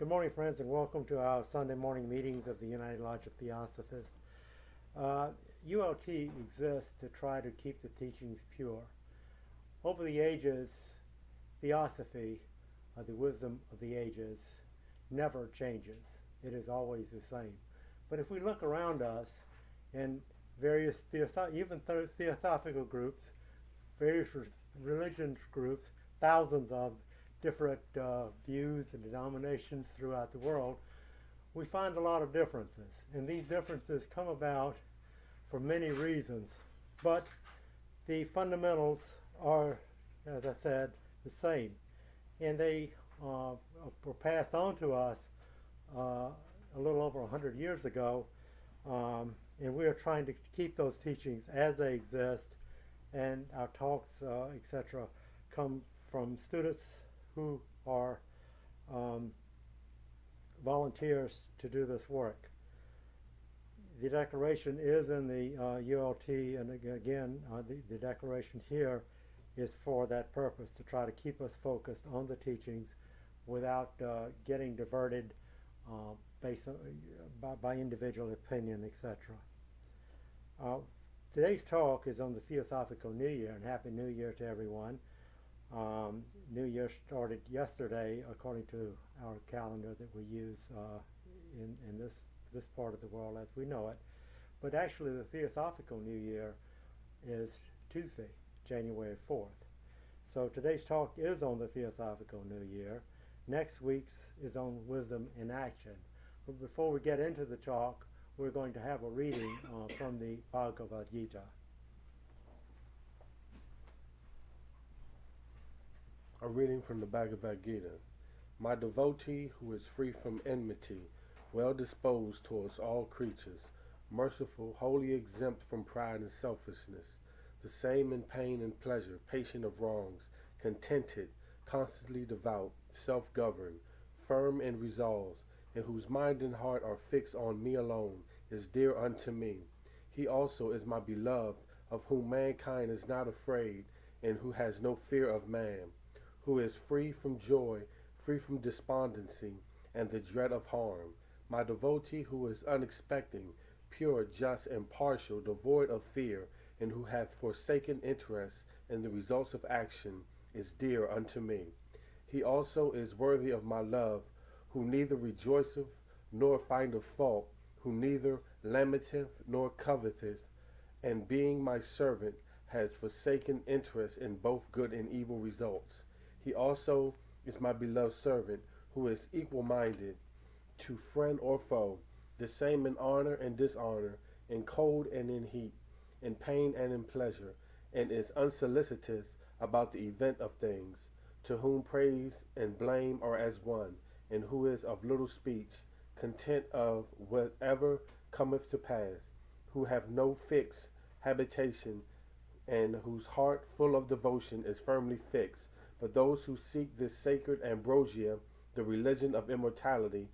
Good morning, friends, and welcome to our Sunday morning meetings of the United Lodge of Theosophists. ULT exists to try to keep the teachings pure. Over the ages, Theosophy, the wisdom of the ages, never changes. It is always the same. But if we look around us in various even theosophical groups, various religious groups, thousands of different views and denominations throughout the world, we find a lot of differences. And these differences come about for many reasons. But the fundamentals are, as I said, the same. And they were passed on to us a little over 100 years ago. And we are trying to keep those teachings as they exist. And our talks, etc., come from students who are volunteers to do this work. The declaration is in the ULT, and again, the declaration here is for that purpose, to try to keep us focused on the teachings without getting diverted based on, by individual opinion, etc. Today's talk is on the Theosophical New Year, and Happy New Year to everyone. New Year started yesterday according to our calendar that we use in this part of the world as we know it. But actually the Theosophical New Year is Tuesday, January 4th. So today's talk is on the Theosophical New Year. Next week's is on Wisdom in Action. But before we get into the talk, we're going to have a reading from the Bhagavad Gita. A reading from the Bhagavad Gita. My devotee who is free from enmity, well disposed towards all creatures, merciful, wholly exempt from pride and selfishness, the same in pain and pleasure, patient of wrongs, contented, constantly devout, self-governed, firm in resolves, and whose mind and heart are fixed on me alone, is dear unto me. He also is my beloved, of whom mankind is not afraid, and who has no fear of man, who is free from joy, free from despondency, and the dread of harm. My devotee who is unexpecting, pure, just, impartial, devoid of fear, and who hath forsaken interest in the results of action, is dear unto me. He also is worthy of my love, who neither rejoiceth nor findeth fault, who neither lamenteth nor coveteth, and being my servant has forsaken interest in both good and evil results. He also is my beloved servant, who is equal-minded to friend or foe, the same in honor and dishonor, in cold and in heat, in pain and in pleasure, and is unsolicitous about the event of things, to whom praise and blame are as one, and who is of little speech, content of whatever cometh to pass, who have no fixed habitation, and whose heart full of devotion is firmly fixed. But those who seek this sacred ambrosia, the religion of immortality,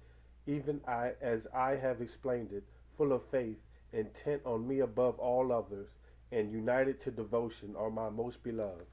even as I have explained it, full of faith, intent on me above all others, and united to devotion, are my most beloved.